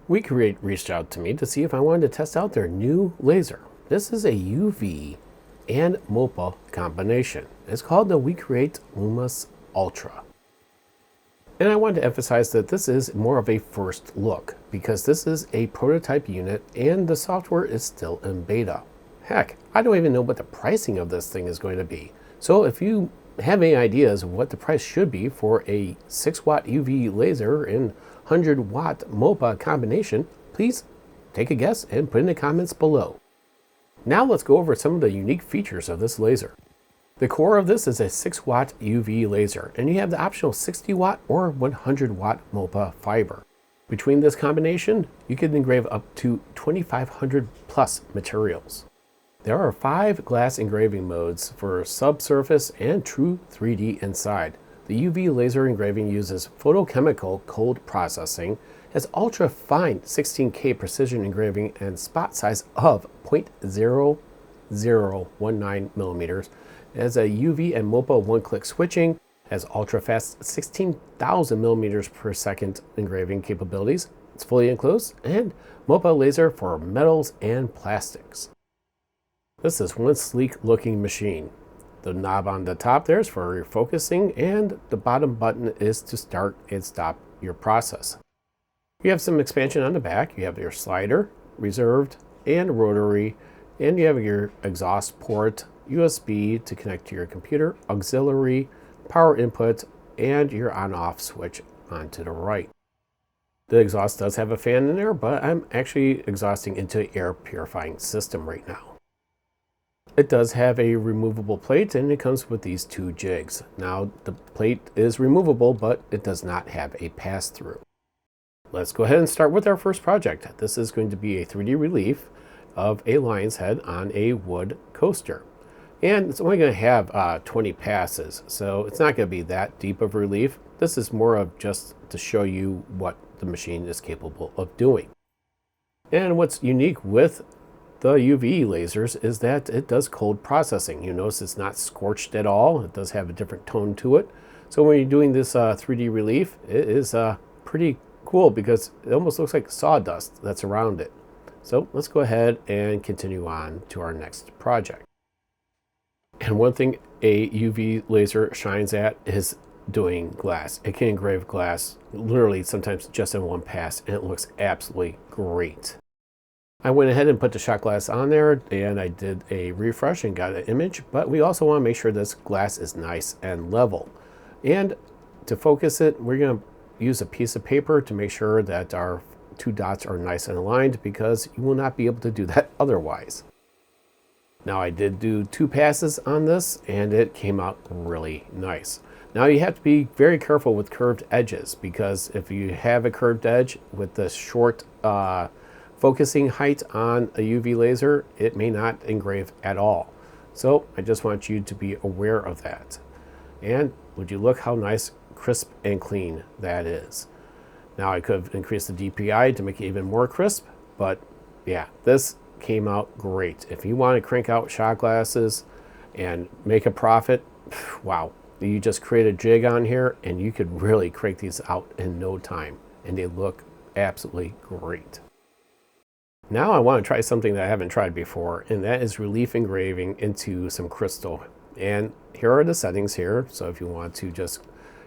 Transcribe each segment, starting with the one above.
WeCreat reached out to me to see if I wanted to test out their new laser. This is a UV and MOPA combination. It's called the WeCreat Lumos Ultra. And I wanted to emphasize that this is more of a first look because this is a prototype unit and the software is still in beta. Heck, I don't even know what the pricing of this thing is going to be. So if you have any ideas of what the price should be for a 6-watt UV laser and 100-watt MOPA combination, please take a guess and put in the comments below. Now let's go over some of the unique features of this laser. The core of this is a 6-watt UV laser, and you have the optional 60-watt or 100-watt MOPA fiber. Between this combination, you can engrave up to 2,500 plus materials. There are 5 glass engraving modes for subsurface and true 3D inside. The UV laser engraving uses photochemical cold processing, has ultra-fine 16K precision engraving and spot size of 0.0019 millimeters, has a UV and MOPA one-click switching, has ultra-fast 16,000 millimeters per second engraving capabilities, it's fully enclosed, and MOPA laser for metals and plastics. This is one sleek-looking machine. The knob on the top there is for your focusing, and the bottom button is to start and stop your process. You have some expansion on the back. You have your slider, reserved, and rotary, and you have your exhaust port, USB to connect to your computer, auxiliary, power input, and your on-off switch onto the right. The exhaust does have a fan in there, but I'm actually exhausting into an air purifying system right now. It does have a removable plate, and it comes with these 2 jigs. Now, the plate is removable, but it does not have a pass-through. Let's go ahead and start with our first project. This is going to be a 3D relief of a lion's head on a wood coaster. And it's only going to have 20 passes, so it's not going to be that deep of relief. This is more of just to show you what the machine is capable of doing. And what's unique with the UV lasers is that it does cold processing. You notice it's not scorched at all. It does have a different tone to it. So when you're doing this 3D relief, it is pretty cool because it almost looks like sawdust that's around it. So let's go ahead and continue on to our next project. And one thing a UV laser shines at is doing glass. It can engrave glass literally sometimes just in one pass, and it looks absolutely great. I went ahead and put the shot glass on there, and I did a refresh and got an image, but we also want to make sure this glass is nice and level. And to focus it, we're going to use a piece of paper to make sure that our 2 dots are nice and aligned, because you will not be able to do that otherwise. Now, I did do 2 passes on this, and it came out really nice. Now, you have to be very careful with curved edges, because if you have a curved edge with the short focusing height on a UV laser, it may not engrave at all. So I just want you to be aware of that. And would you look how nice, crisp, and clean that is. Now, I could have increased the DPI to make it even more crisp, but yeah, this came out great. If you want to crank out shot glasses and make a profit, wow, you just create a jig on here and you could really crank these out in no time, and they look absolutely great. Now I want to try something that I haven't tried before, and that is relief engraving into some crystal. And here are the settings here, so if you want to just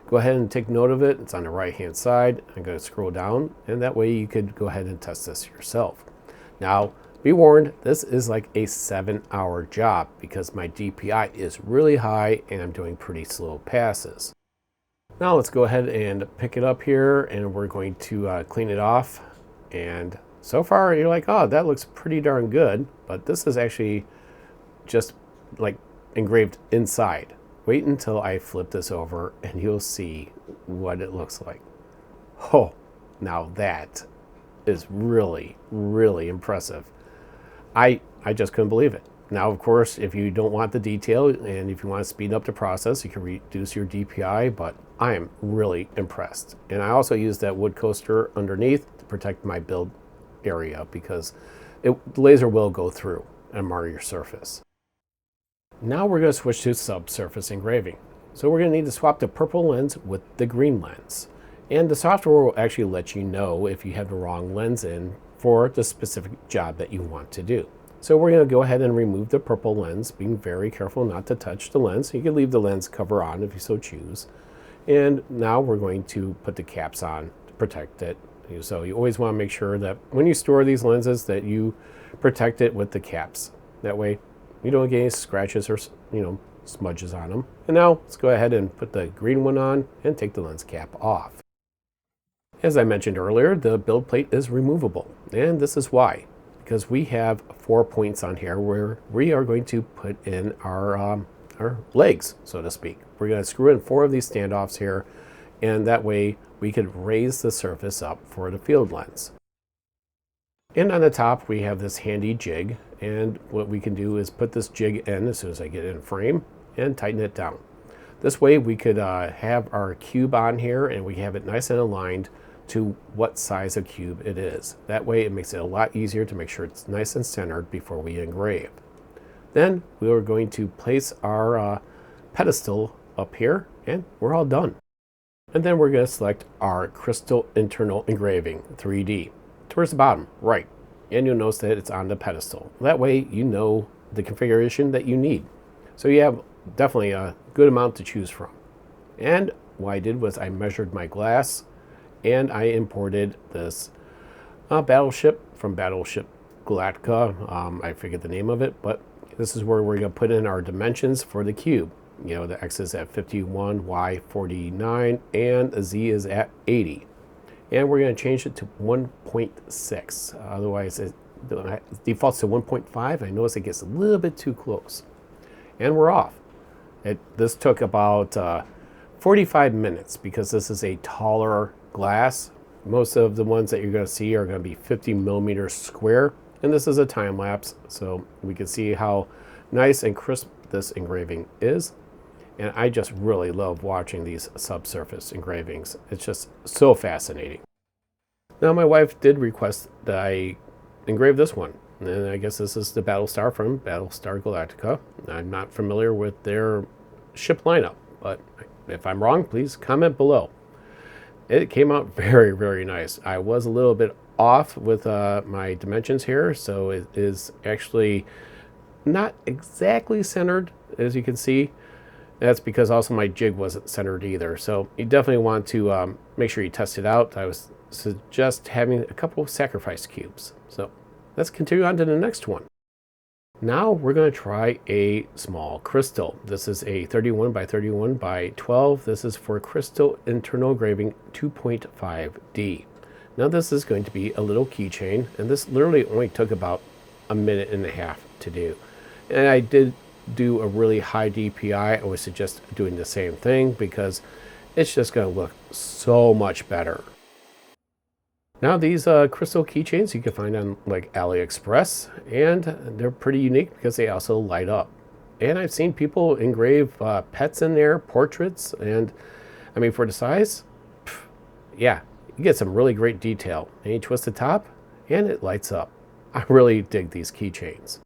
go ahead and take note of it, it's on the right hand side. I'm going to scroll down, and that way you could go ahead and test this yourself. Now, be warned, this is like a 7-hour job because my DPI is really high and I'm doing pretty slow passes. Now let's go ahead and pick it up here, and we're going to clean it off. And so far you're like, oh, that looks pretty darn good, but this is actually just like engraved inside. Wait until I flip this over and you'll see what it looks like. Oh, now that is really, really impressive. I just couldn't believe it. Now, of course, if you don't want the detail and if you want to speed up the process, you can reduce your DPI, but I am really impressed. And I also use that wood coaster underneath to protect my build area because the laser will go through and mar your surface. Now we're going to switch to subsurface engraving. So we're going to need to swap the purple lens with the green lens. And the software will actually let you know if you have the wrong lens in for the specific job that you want to do. So we're going to go ahead and remove the purple lens, being very careful not to touch the lens. You can leave the lens cover on if you so choose. And now we're going to put the caps on to protect it. So you always want to make sure that when you store these lenses that you protect it with the caps. That way you don't get any scratches or smudges on them. And now let's go ahead and put the green one on and take the lens cap off. As I mentioned earlier, the build plate is removable, and this is why. Because we have 4 points on here where we are going to put in our legs, so to speak. We're going to screw in 4 of these standoffs here, and that way we could raise the surface up for the field lens. And on the top we have this handy jig, and what we can do is put this jig in as soon as I get it in frame and tighten it down. This way we could have our cube on here, and we have it nice and aligned to what size of cube it is. That way it makes it a lot easier to make sure it's nice and centered before we engrave. Then we are going to place our pedestal up here, and we're all done. And then we're going to select our crystal internal engraving 3D towards the bottom right, and you'll notice that it's on the pedestal. That way you know the configuration that you need. So you have definitely a good amount to choose from. And what I did was I measured my glass, and I imported this Battleship from Battleship Galactica. I forget the name of it, but this is where we're going to put in our dimensions for the cube. The X is at 51, Y 49, and the Z is at 80. And we're going to change it to 1.6. Otherwise, it defaults to 1.5. I notice it gets a little bit too close. And we're off. This took about 45 minutes because this is a taller glass. Most of the ones that you're going to see are going to be 50 millimeters square, and this is a time lapse, so we can see how nice and crisp this engraving is. And I just really love watching these subsurface engravings. It's just so fascinating. Now my wife did request that I engrave this one, and I guess this is the Battlestar from Battlestar Galactica. I'm not familiar with their ship lineup, but if I'm wrong, please comment below. It came out very, very nice. I was a little bit off with my dimensions here, so it is actually not exactly centered, as you can see. That's because also my jig wasn't centered either. So you definitely want to make sure you test it out. I would suggest having a couple of sacrifice cubes. So let's continue on to the next one. Now we're going to try a small crystal. This is a 31 by 31 by 12. This is for crystal internal engraving 2.5D. Now this is going to be a little keychain, and this literally only took about a minute and a half to do. And I did do a really high DPI. I would suggest doing the same thing because it's just going to look so much better. Now these crystal keychains you can find on like AliExpress, and they're pretty unique because they also light up. And I've seen people engrave pets in there, portraits, and I mean for the size, yeah, you get some really great detail. And you twist the top and it lights up. I really dig these keychains.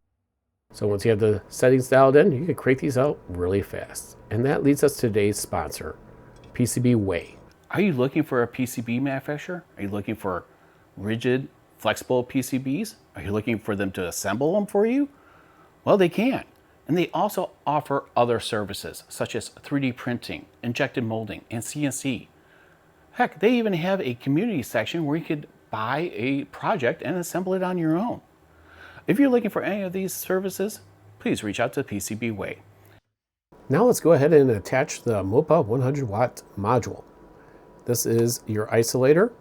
So once you have the settings dialed in, you can crank these out really fast. And that leads us to today's sponsor, PCBWay. Are you looking for a PCB manufacturer? Are you looking for rigid, flexible PCBs? Are you looking for them to assemble them for you? Well, they can. And they also offer other services such as 3D printing, injection molding, and CNC. Heck, they even have a community section where you could buy a project and assemble it on your own. If you're looking for any of these services, please reach out to PCBWay. Now let's go ahead and attach the MOPA 100 watt module. This is your isolator.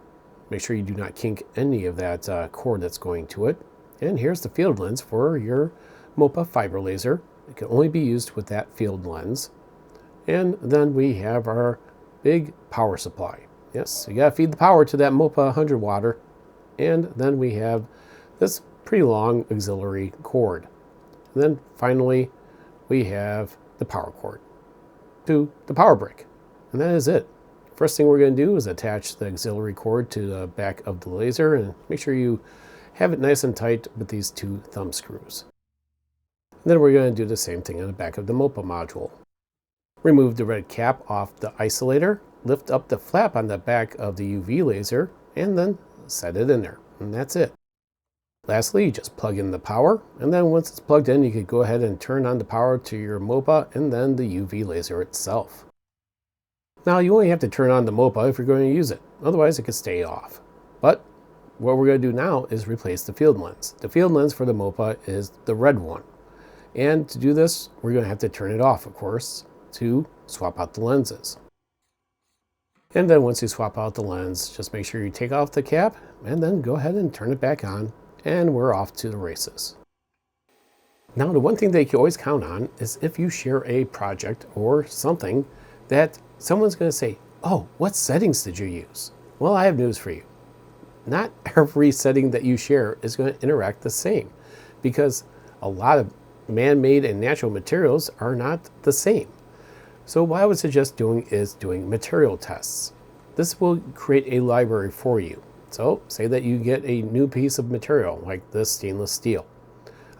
Make sure you do not kink any of that cord that's going to it. And here's the field lens for your MOPA fiber laser. It can only be used with that field lens. And then we have our big power supply. Yes, you gotta feed the power to that MOPA 100 watter. And then we have this pretty long auxiliary cord. And then finally, we have the power cord to the power brick. And that is it. First thing we're going to do is attach the auxiliary cord to the back of the laser, and make sure you have it nice and tight with these 2 thumb screws. And then we're going to do the same thing on the back of the MOPA module. Remove the red cap off the isolator, lift up the flap on the back of the UV laser and then set it in there, and that's it. Lastly, you just plug in the power, and then once it's plugged in, you could go ahead and turn on the power to your MOPA and then the UV laser itself. Now, you only have to turn on the MOPA if you're going to use it, otherwise it could stay off. But what we're going to do now is replace the field lens. The field lens for the MOPA is the red one. And to do this, we're going to have to turn it off, of course, to swap out the lenses. And then once you swap out the lens, just make sure you take off the cap and then go ahead and turn it back on, and we're off to the races. Now, the one thing that you can always count on is if you share a project or something that someone's going to say, "Oh, what settings did you use?" Well, I have news for you. Not every setting that you share is going to interact the same, because a lot of man-made and natural materials are not the same. So what I would suggest doing is doing material tests. This will create a library for you. So say that you get a new piece of material like this stainless steel.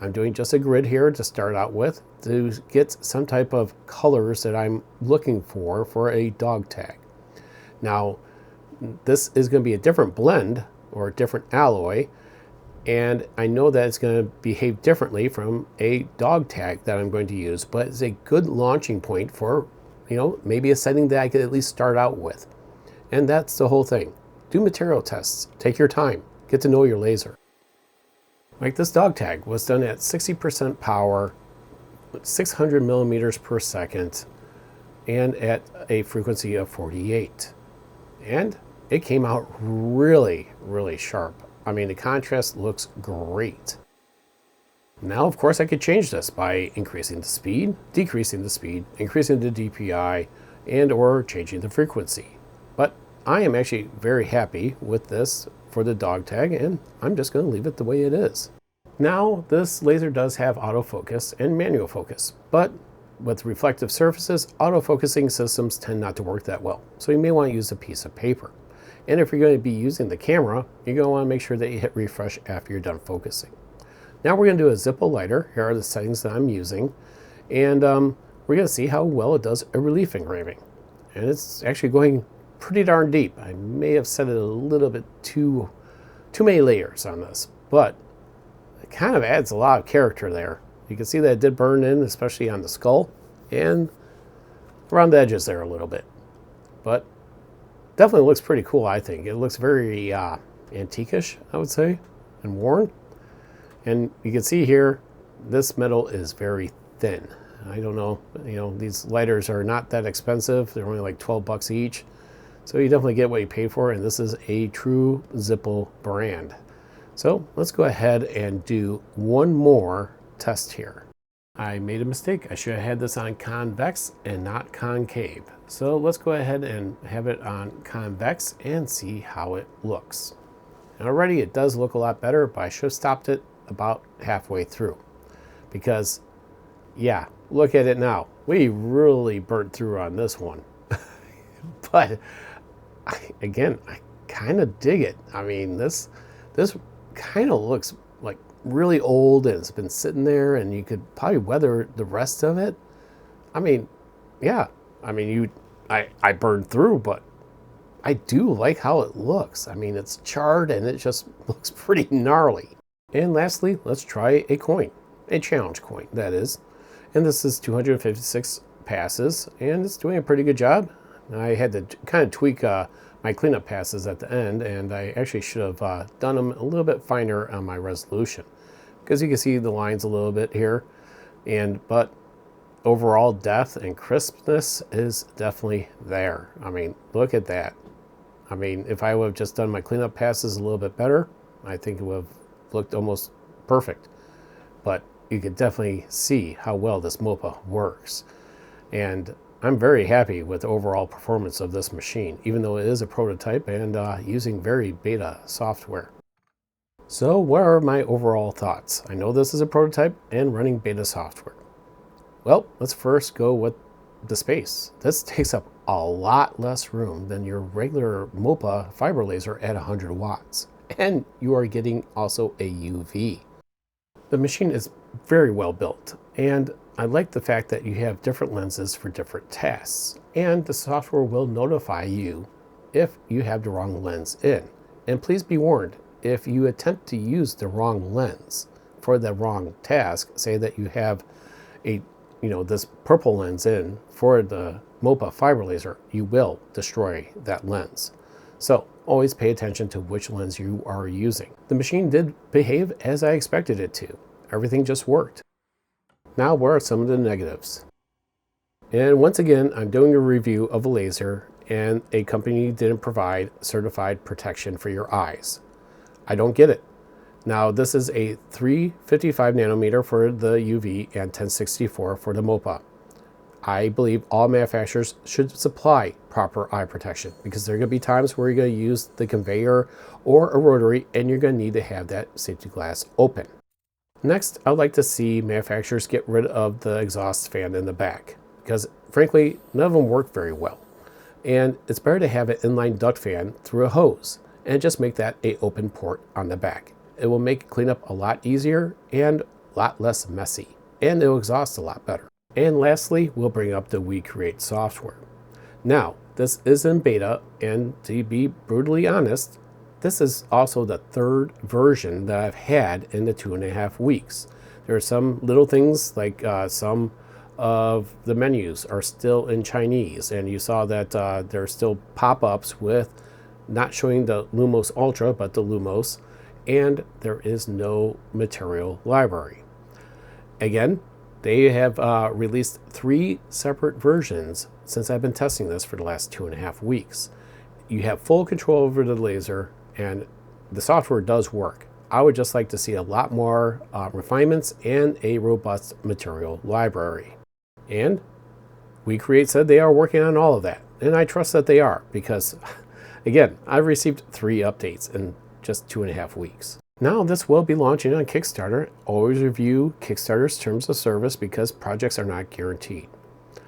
I'm doing just a grid here to start out with to get some type of colors that I'm looking for a dog tag. Now, this is going to be a different blend or a different alloy, and I know that it's going to behave differently from a dog tag that I'm going to use, but it's a good launching point for, maybe a setting that I could at least start out with. And that's the whole thing. Do material tests. Take your time. Get to know your laser. Like this dog tag was done at 60% power, 600 millimeters per second, and at a frequency of 48. And it came out really, really sharp. I mean, the contrast looks great. Now, of course, I could change this by increasing the speed, decreasing the speed, increasing the DPI, and or changing the frequency. But I am actually very happy with this for the dog tag, and I'm just going to leave it the way it is. Now, this laser does have autofocus and manual focus, but with reflective surfaces, autofocusing systems tend not to work that well. So you may want to use a piece of paper. And if you're going to be using the camera, you're going to want to make sure that you hit refresh after you're done focusing. Now we're going to do a Zippo lighter. Here are the settings that I'm using. And we're going to see how well it does a relief engraving. And it's actually going pretty darn deep. I may have set it a little bit too many layers on this, but it kind of adds a lot of character there. You can see that it did burn in, especially on the skull and around the edges there a little bit. But definitely looks pretty cool, I think. It looks very antique-ish, I would say, and worn. And you can see here, this metal is very thin. I don't know, these lighters are not that expensive. They're only like 12 bucks each. So you definitely get what you pay for, and this is a true Zippo brand. So let's go ahead and do one more test here. I made a mistake. I should have had this on convex and not concave. So let's go ahead and have it on convex and see how it looks. And already it does look a lot better, but I should have stopped it about halfway through. Because, yeah, look at it now. We really burnt through on this one. But, again, I kind of dig it. I mean, this kind of looks like really old, and it's been sitting there, and you could probably weather the rest of it. I mean, yeah, I burned through, but I do like how it looks. I mean, it's charred and it just looks pretty gnarly. And lastly, let's try a coin, a challenge coin, that is. And this is 256 passes, and it's doing a pretty good job. I had to kind of tweak my cleanup passes at the end, and I actually should have done them a little bit finer on my resolution, because you can see the lines a little bit here. But overall depth and crispness is definitely there. I mean, look at that. I mean, if I would have just done my cleanup passes a little bit better, I think it would have looked almost perfect. But you could definitely see how well this MOPA works. And I'm very happy with the overall performance of this machine, even though it is a prototype and using very beta software. So what are my overall thoughts? I know this is a prototype and running beta software. Well, let's first go with the space. This takes up a lot less room than your regular MOPA fiber laser at 100 watts. And you are getting also a UV. The machine is very well built, and I like the fact that you have different lenses for different tasks, and the software will notify you if you have the wrong lens in. And please be warned, if you attempt to use the wrong lens for the wrong task, say that you have this purple lens in for the MOPA fiber laser, you will destroy that lens. So always pay attention to which lens you are using. The machine did behave as I expected it to. Everything just worked. Now, what are some of the negatives? And once again, I'm doing a review of a laser and a company didn't provide certified protection for your eyes. I don't get it. Now, this is a 355 nanometer for the UV and 1064 for the MOPA. I believe all manufacturers should supply proper eye protection because there are going to be times where you're going to use the conveyor or a rotary and you're going to need to have that safety glass open. Next, I'd like to see manufacturers get rid of the exhaust fan in the back because frankly, none of them work very well. And it's better to have an inline duct fan through a hose and just make that an open port on the back. It will make cleanup a lot easier and a lot less messy, and it will exhaust a lot better. And lastly, we'll bring up the WeCreat software. Now, this is in beta, and to be brutally honest, this is also the third version that I've had in the 2.5 weeks. There are some little things like some of the menus are still in Chinese, and you saw that there are still pop-ups with not showing the Lumos Ultra, but the Lumos, and there is no material library. Again, they have released 3 separate versions since I've been testing this for the last 2.5 weeks. You have full control over the laser, and the software does work. I would just like to see a lot more refinements and a robust material library. And WeCreat said they are working on all of that, and I trust that they are because, again, I've received 3 updates in just 2.5 weeks. Now this will be launching on Kickstarter. Always review Kickstarter's terms of service because projects are not guaranteed.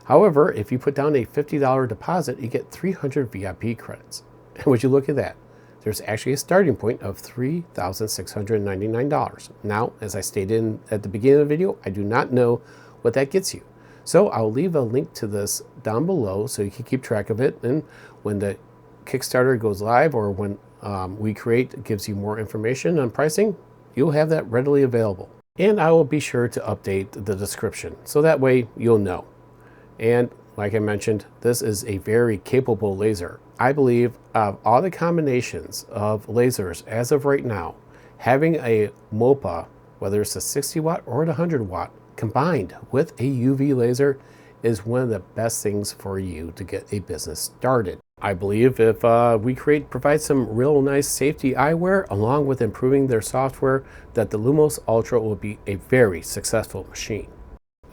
However, if you put down a $50 deposit, you get 300 VIP credits. And would you look at that? There's actually a starting point of $3,699. Now, as I stated at the beginning of the video, I do not know what that gets you. So I'll leave a link to this down below so you can keep track of it. And when the Kickstarter goes live or when WeCreat gives you more information on pricing, you'll have that readily available. And I will be sure to update the description so that way you'll know. And like I mentioned, this is a very capable laser. I believe of all the combinations of lasers as of right now, having a MOPA, whether it's a 60 watt or a 100 watt, combined with a UV laser is one of the best things for you to get a business started. I believe if WeCreat provides some real nice safety eyewear along with improving their software, that the Lumos Ultra will be a very successful machine.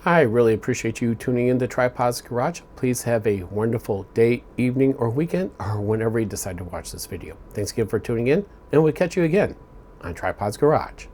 I really appreciate you tuning in to Tripod's Garage. Please have a wonderful day, evening, or weekend, or whenever you decide to watch this video. Thanks again for tuning in, and we'll catch you again on Tripod's Garage.